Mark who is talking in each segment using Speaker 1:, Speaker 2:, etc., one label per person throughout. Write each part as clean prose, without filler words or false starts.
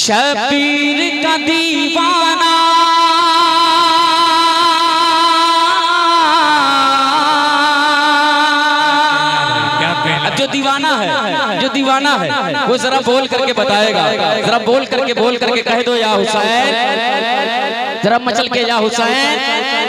Speaker 1: शबीर का दीवाना जो दीवाना है वो जरा बोल करके बताएगा, जरा बोल करके कह दो या हुसैन, जरा मचल के या हुसैन।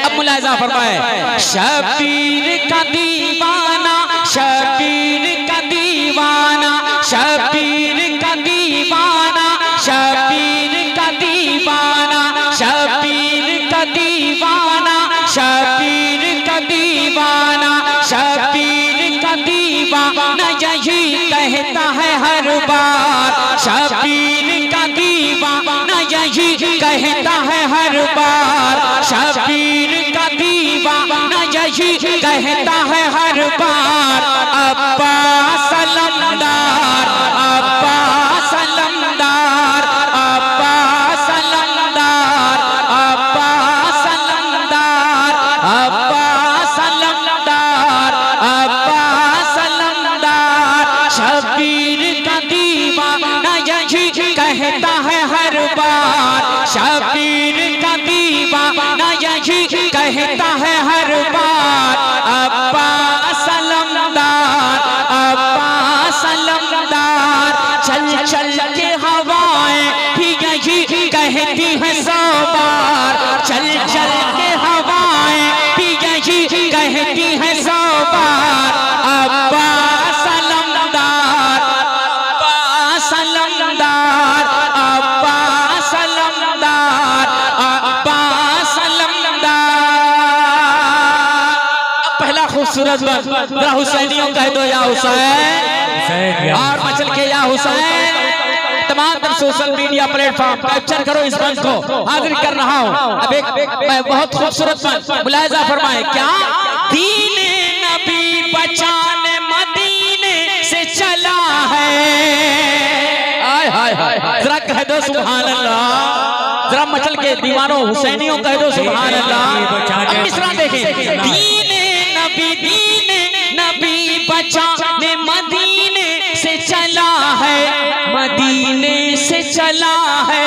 Speaker 1: अब मुलाहिजा फरमाए, शबीर का दीवाना, शबीर का दीवाना, शबीर का दीवाना, शबीर का दीवाना, शबीर का दीवाना, शबीर का दीवाना, शबीर का दीवाना यही कहता है हर बार, शबीर का दीवाना यही कहता है हर बार, शबीर का दीवाना यही कहता है हर बार। अब्बास अलमदार, अब्बास अलमदार, अब्बास अलमदार, अब्बास अलमदार, अब्बास अलमदार, अब्बास अलमदार। शबीर का दीवाना यही कहता है हर बार, शबीर का दीवाना यही कहता है हर बार। अब्बास अलमदार, अब्बास अलमदार। चल चल के हवाएं भी यही कहती है सौ बार, चल चल के हवाएं भी यही कहती है सौ बार। अब्बास अलमदार, अब्बास अलमदार, अब्बास अलमदार, अब्बास अलमदार। पहला खूबसूरत जरा हुसैनियों कह दो या हुसैन, और मचल के या हुसैन। तमाम सोशल मीडिया प्लेटफॉर्म कैप्चर करो इस मंच को, हाजिर कर रहा हूँ। अब एक बहुत खूबसूरत मंच, मुलाहिजा फरमाए, क्या दीने नबी बचाने मदीने से चला है। हाय हाय हाय, जरा कह दो सुभान अल्लाह, जरा मचल के दीवानों हुसैनियों कह दो सुभान अल्लाह। मिसरा देखें, दीने नबी बचाने मदीने से चला है, मदीने से चला है,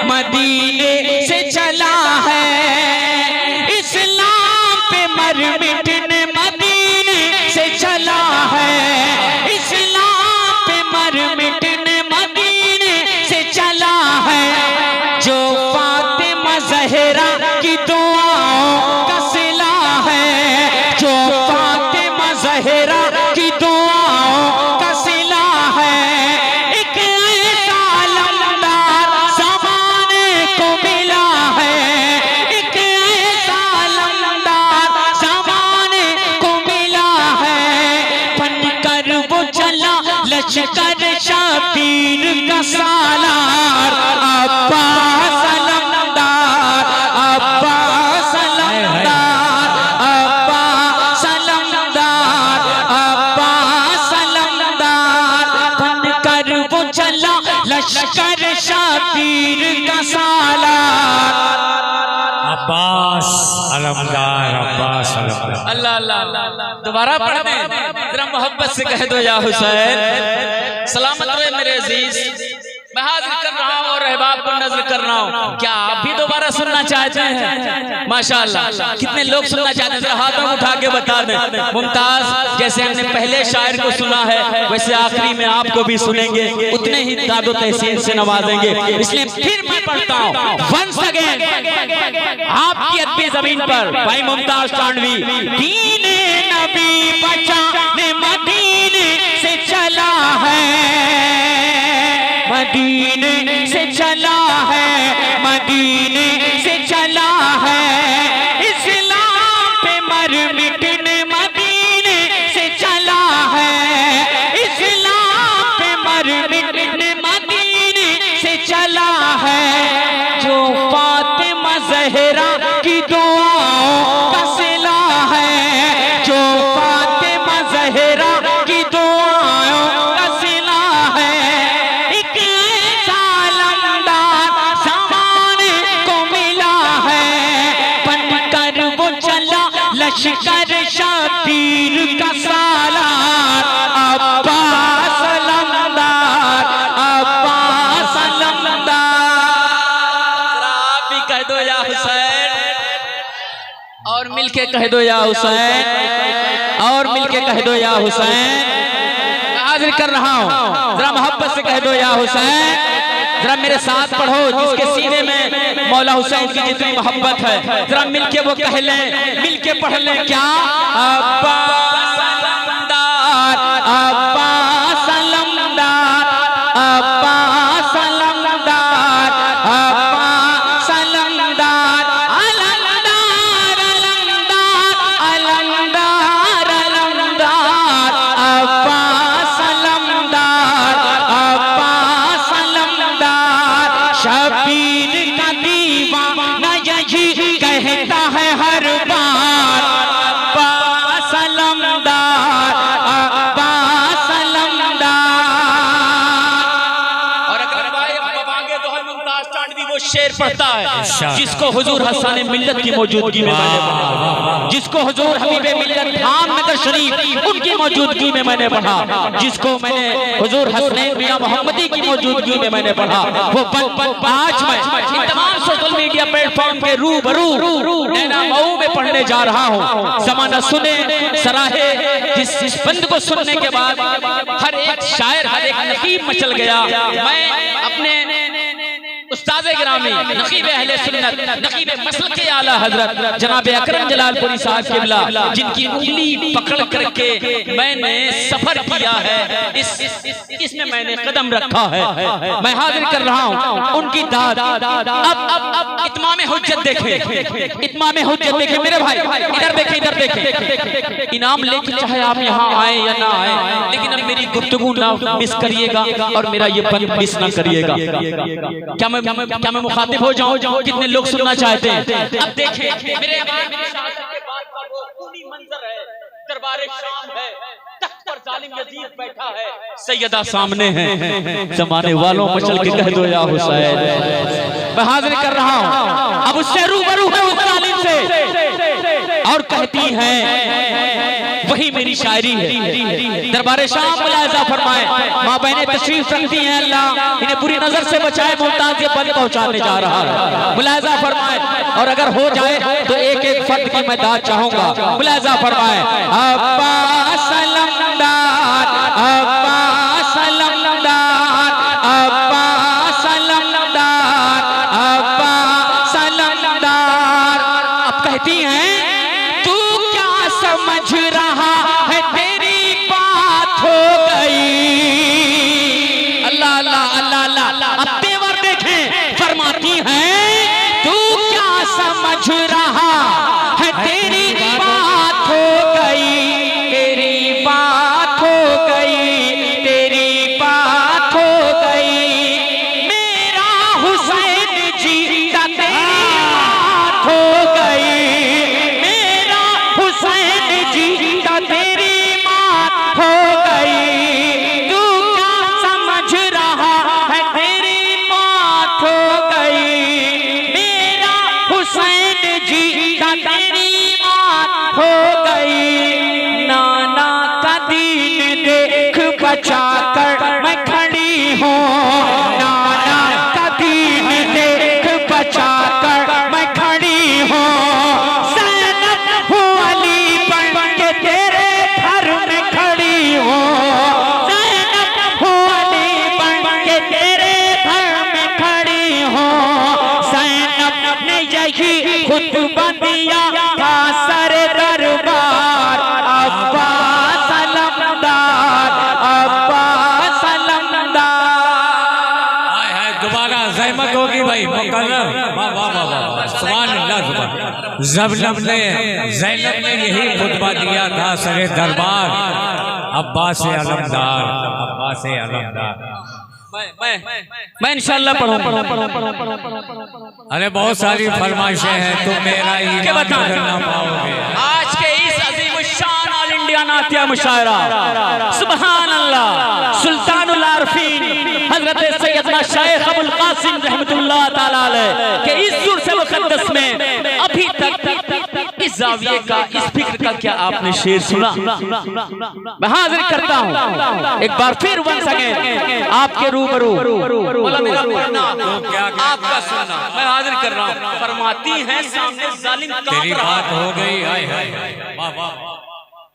Speaker 1: मदीने से चला है। इस्लाम पे मर मिटने मदीने से चला है, इस्लाम पे मर मिटने मदीने से चला है। जो फातिमा ज़हरा की दुआओं का सिला है, जो फातिमा ज़हरा की दुआओं का सिला है। एक ऐसा अलमदार ज़माने को मिला है, एक ऐसा अलमदार ज़माने को मिला है। बनकर वो चला लश्कर शबीर का सालार। अब्बास अलमदार, अब्बास अलमदार, अब्बास अलमदार, अब्बास अलमदार। बनकर वो चला लश्कर शबीर का सालार।
Speaker 2: अब्बास अलमदार, अब्बास अलमदार।
Speaker 1: अल्लाह अल्लाह, दोबारा पढ़ दें, जरा मोहब्बत से कह दो या हुसैन। सलामत रहे मेरे अजीज, मैं हाजिर कर रहा हूँ और अहबाब को नजर कर रहा हूँ। क्या आप भी दोबारा सुनना चाहते हैं? माशाअल्लाह, कितने लोग सुनना चाहते हैं? जरा हाथों को उठा के बता दें। मुमताज, जैसे हमने पहले शायर को सुना है वैसे आखिरी में आपको भी सुनेंगे, उतने ही दादो तहसीन से नवाजेंगे। इसलिए फिर मैं पढ़ता हूँ वंस अगेन आपकी अदबी जमीन पर, भाई मुमताज तांडवी। दीने नबी बचाने मदीने से चला है, मदीने से चला है, मदीने से चला है। इस्लाम पे मर मिटने मदीने से चला है, इस्लाम पे मर मिटने मदीने से चला है। जो फातिमा ज़हरा की दुआओं का सिला है, जो फातिमा ज़हरा की दुआओं का सिला है। एक ऐसा अलमदार ज़माने को मिला और मिलके कह दो या हुसैन, और मिलके कह दो या हुसैन। हाजिर कर रहा हूँ, जरा मोहब्बत से कह दो या हुसैन। जरा मेरे साथ पढ़ो, जिसके सीने में मौला हुसैन की जितनी मोहब्बत है, जरा मिलके वो कह लें, मिलके पढ़ लें। क्या अब्बास अलमदार, अब्बास अलमदार, अब्बास अलमदार, अब्बास अलमदार, अलमदार अलमदार अलमदार, अब्बास अलमदार, अब्बास अलमदार। शबीर का दीवाना यही कहता है हर बार, अब्बास अलमदार, अब्बास अलमदार। और अगर बागे तो मुमताज चांदनी वो शेर पढ़ता है जिसको हुजूर हसन मिल्लत की मौजूदगी में मैंने पढ़ा, जिसको हुजूर हबीबे मिल्लत धाम शरीफ उनकी मौजूदगी में मैंने पढ़ा, जिसको मैंने हुजूर हसनैन मियां मोहम्मदी की मौजूदगी में मैंने पढ़ा। वो आज मैं इन तमाम सोशल मीडिया प्लेटफॉर्म के रूबरू नैना मऊ में पढ़ने जा रहा हूँ। ज़माना सुने सराहे, जिस बंद को सुनने के बाद हर एक शायर, हर एक नकीब मचल गया। मैं अपने उस्ताद गिरामी नकीब अहले सुन्नत, नकीब मसल के आला हजरत जनाब अकरम जलालपुरी साहब किबला, जिनकी उंगली पकड़ करके मैंने सफर किया है, इसमें मैंने कदम रखा है, मैं हाजिर कर रहा हूँ उनकी दाद। अब इत्माम हुज्जत देखें, इत्माम हुज्जत देखें मेरे भाई, इधर देखें, इधर देखें। इनाम लेके चाहे आप यहाँ आए या ना आए, लेकिन अब मेरी गुफ्तगू ना मिस करिएगा और मेरा ये पन मिस ना करिएगा। क्या मैं मुखातिब हो जाऊं? कितने लोग सुनना चाहते हैं? अब देखें मेरे मंजर है, दरबार शाम है, तख्त पर जालिम यजीद बैठा है, सैयदा सामने है, जमाने वालों मचल के कह दो या हुसैन। मैं हाजिर कर रहा हूं, अब उससे रूबरू है उस जालिम से, और कहती है वही मेरी शायरी है। दरबार शाम मुलाहिजा फरमाए, माँ बहनें तशरीफ रखती हैं, अल्लाह इन्हें बुरी नजर से बचाए, मुमताज ये पल पहुंचाने जा रहा है। मुलाहिजा फरमाए, और अगर हो जाए तो एक एक फर्द की मैं दाद चाहूंगा। मुलाहिजा फरमाए, अब्बास अलमदार, अब्बास अलमदार, अब्बास अलमदार, अब्बास अलमदार। अब कहती हैं समझ रहा है तेरी बात हो गई। अल्लाह अल्लाह अल्लाह अल्लाह। अब तेवर देखें, फरमाती हैं तू क्या समझ रहा है तेरी बात हो गई, तेरी बात हो गई, तेरी बात हो गई। मेरा हुसैन जी का तेरी बात हो गई, मेरा हुसैन जी का तेरी बात हो गई। तू क्या समझ रहा है तेरी बात हो गई, मेरा हुसैन जी का तेरी बात हो गई। नाना का दीन देख बचा कर मैं खड़ी हूँ, नाना का दीन देख बचा कर मैं खड़ी हूँ। खुतबा दिया था सर दरबार, अब्बास अलमदार, अब्बास अलमदार।
Speaker 2: दोबारा ज़हमत होगी भाई, मुकर्रम, वाह वाह वाह वाह, सुभान अल्लाह सुभान। ज़ैनब ने यही खुतबा दिया था सर दरबार, अब्बास अलमदार, अब्बास अलमदार।
Speaker 1: मैं इंशाअल्लाह पढ़ूंगा।
Speaker 2: अरे बहुत सारी फरमाइशें हैं, तुम मेरा ईमान करना पाओगे।
Speaker 1: आज के इस अजीम शान ऑल इंडिया नातिया मुशायरा, सुभान अल्लाह, सुल्तानुल आरफीन हजरत सैयदना शेख अबुल कासिम रहमतुल्लाह ताला अलैह के इस सुर से मुक़द्दस में अभी तक इस इस जाविये का, इस फिक्र का क्या आपने शेर सुना? मैं हाजिर करता हूँ एक बार फिर वंस अगेन आपके रूबरू। बोला मेरा पढ़ना आपका सुनना, मैं हाजिर कर रहा हूँ। फरमाती है सामने जालिम
Speaker 2: तेरी
Speaker 1: कांप रहा,
Speaker 2: बात हो गई। हाय हाय हाय, वाह वाह,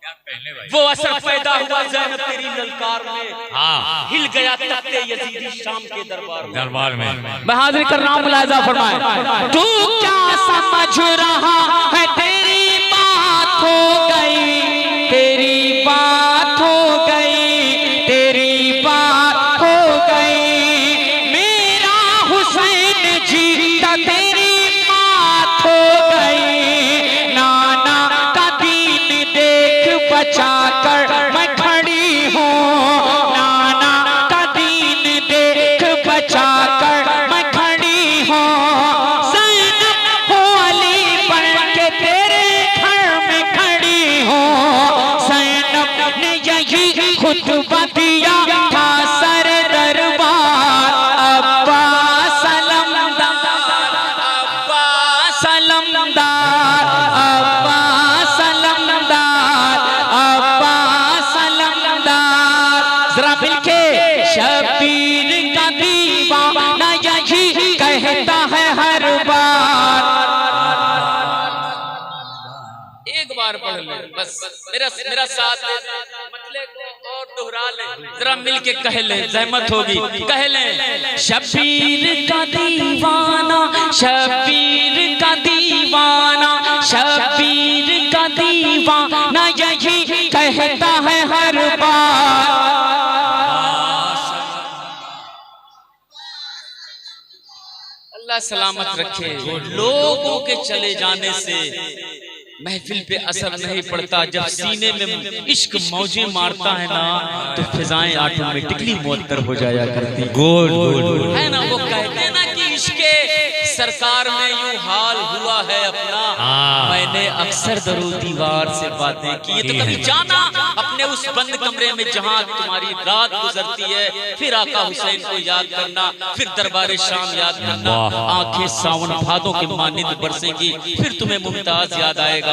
Speaker 2: क्या कहने भाई।
Speaker 1: वो असर पैदा हुआ ज़ैनब तेरी ललकार में,
Speaker 2: हाँ,
Speaker 1: हिल गया तख्ते यजीदी शाम के दरबार में।
Speaker 2: दरबार में
Speaker 1: मैं हाजिर कर रहा हूँ, मुलाजा फरमाए। तू क्या समझ रहा है, तेरी बात हो गई, तेरी बात हो गई, तेरी बात हो गई। मेरा हुसैन जीता तेरी बात हो गई। नाना का दीन देख बचा कर मैं खड़ी हूँ, नाना का दीन देख बचा कर मैं खड़ी हूँ। ज़ैनब हो अली बन के तेरे घर में खड़ी हूँ। ज़ैनब ने यही खुतबा दिया था सर दरबार। अब्बा सलमदार, अब्बा सलमदार, अब्बा सलमदार, अब्बा सलमदार। जरा मिलके शबीर का दीवाना यही कहता है हर बार। एक बार पढ़ ले बस, मेरा साथ दे, मतले को और दोहरा ले, जरा मिलके कह ले, जहमत होगी कह ले। शबीर का दीवाना, शबीर का दीवाना, शबीर का दीवाना यही कहता है हर बार। अल्लाह सलामत रखे। लोगों के चले जाने से महफिल पे असर नहीं पड़ता, जब सीने में इश्क मौजे मारता है ना तो फिजाएं ऑटोमेटिकली मुअत्तर हो जाया करती है ना। वो कहते हैं ना कि इश्क सरकार में यूं हाल हुआ है अपना, मैंने अक्सर दरो दीवार से बातें की। तो कभी जाना अपने उस बंद कमरे में जहां तुम्हारी रात गुजरती है, फिर आका हुसैन को याद करना, फिर दरबार शाम याद करना। आंखें सावन भादों के मानिंद बरसेंगी, फिर तुम्हें मुमताज याद आएगा,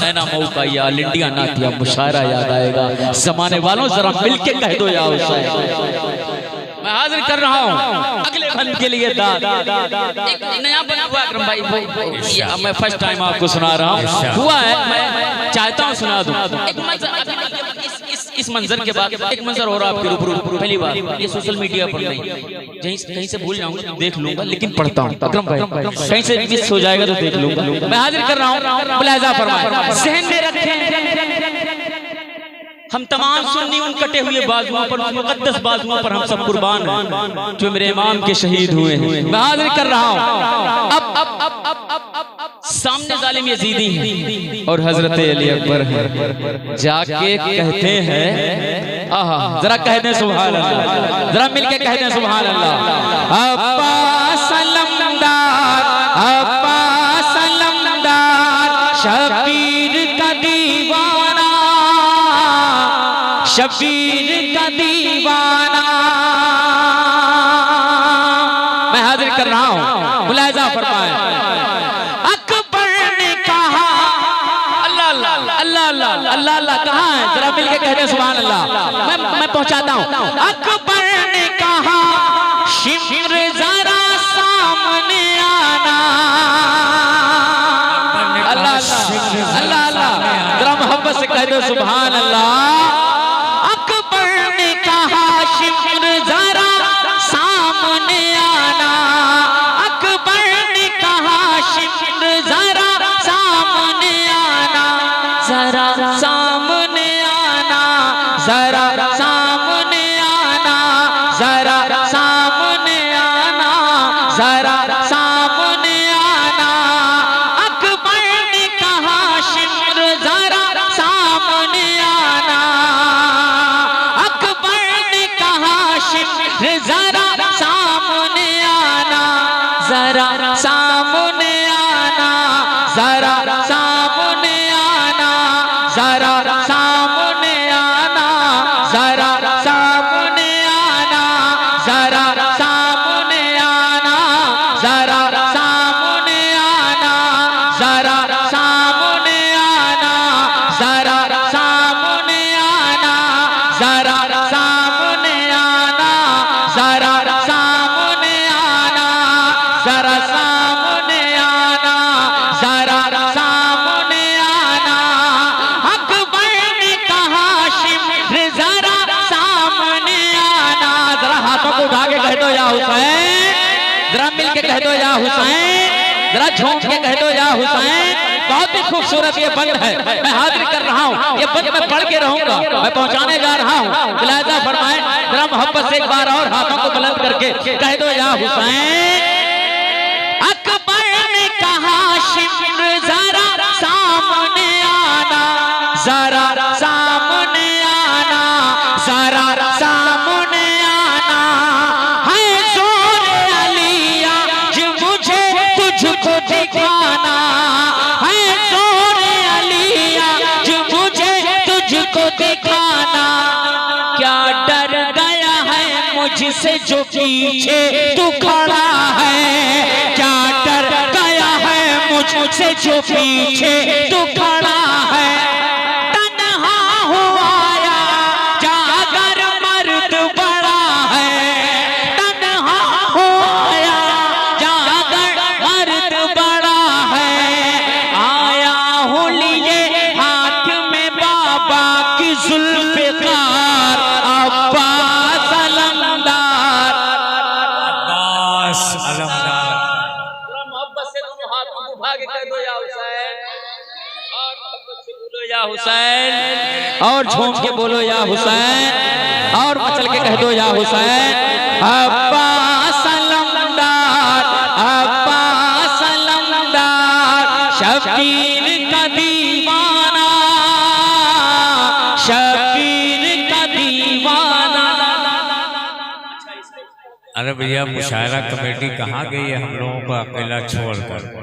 Speaker 1: नैना मऊ का या इंडिया नातिया मुशायरा याद आएगा। जमाने वालों जरा मिलके कह दो या हुसैन। मैं हाजिर कर रहा हूँ अगले फन के लिए एक नया बना हुआ अकरम भाई, मैं फर्स्ट टाइम आपको सुना रहा हूँ। हुआ है, मैं चाहता हूँ सुना दूँ एक मंजर। इस मंजर के बाद एक मंजर और आपके रूबरू, पहली बार ये सोशल मीडिया पर नहीं, कहीं से भूल जाऊंगा देख लूंगा, लेकिन पढ़ता हूँ अकरम भाई, कहीं से मिस हो जाएगा तो देख लूंगा। मैं हाजिर कर रहा हूँ, मुलाजा फरमाए। सहन में रखें हम तमाम सुन्नी उन कटे हुए बाजुओं पर, उस मुकद्दस बाजुओं पर हम सब कुर्बान हैं जो मेरे इमाम के शहीद हुए हैं। मैं हाजिर कर रहा हूँ अब सामने जालिम यजीदी हैं और हजरत अली अकबर हैं, जाके कहते हैं, आहा जरा कह दें सुभान अल्लाह, जरा मिलके कह दें सुभान अल्लाह। अब्बा सलमदार, अब्बा सलमदार, शबीर का दीवाना, शबीर का दीवाना। मैं हाजिर कर रहा हूँ, मुलाजा फरमाए। अकबर ने कहा, अल्लाह अल्लाह अल्लाह अल्लाह अल्लाह अल्लाह कहाँ है, जरा मिलके कह दे सुभान अल्लाह। मैं पहुंचाता हूँ। अकबर ने कहा शिमर जरा सामने आना, अल्लाह अल्लाह अल्लाह, जरा मोहब्बत से कह दो सुभान अल्लाह। शिमर जरा सामने आना, अकबर ने कहा शिमर जरा सामने आना, जरा सामने आना, जरा सामने आना, जरा सामने आना, जरा सामने आना। अकबर ने कहा शिमर जरा सामने आना, जरा सामने आना, जरा सामने आना, जरा सामने आना, जरा सामने आना, जरा सामने आना, जरा सामने आना, जरा सामने आना, जरा सामने जरा मिल के कह दो या हुसैन, जरा झूम के कह दो या हुसैन। बहुत ही खूबसूरत ये बंद है, मैं हाजिर कर रहा हूँ, ये बंद मैं पढ़ के रहूंगा, मैं पहुंचाने जा रहा हूँ। मुलाहिजा फरमाए, जरा मोहब्बत से एक बार और हाथों को बुलंद करके कह दो या हुसैन। अकबर ने कहा शिम्र जरा सामने आना, जरा सामने आना, जरा सामने आना, है जोर अलिया जो मुझे तुझको दिखाना, है जोर अलिया जो मुझे तुझको दिखाना। क्या डर गया है मुझसे जो पीछे तू खड़ा है, क्या डर गया है मुझसे जो पीछे तू खड़ा है। तन्हा हुआ या जागर मर्द बड़ा है, तन्हा हुआ या जागर मर्द बड़ा है। आया हूँ लिए हाथ में बाबा की जुल्फ़िकार, अब्बास अलमदार,
Speaker 2: अब्बास अलमदार।
Speaker 1: मोहब्बत से दोनों हाथों को उठा के कह दो या हुसैन, और मोहब्बत से बोलो या हुसैन, और झूम के बोलो या हुसैन, और मचल के कह दो या हुसैन। अब्बास अलमदार, अब्बास अलमदार, शबीर का दीवाना, शबीर का दीवाना।
Speaker 2: अरे भैया मुशायरा कमेटी कहाँ गई है हम लोगों को अकेला छोड़कर।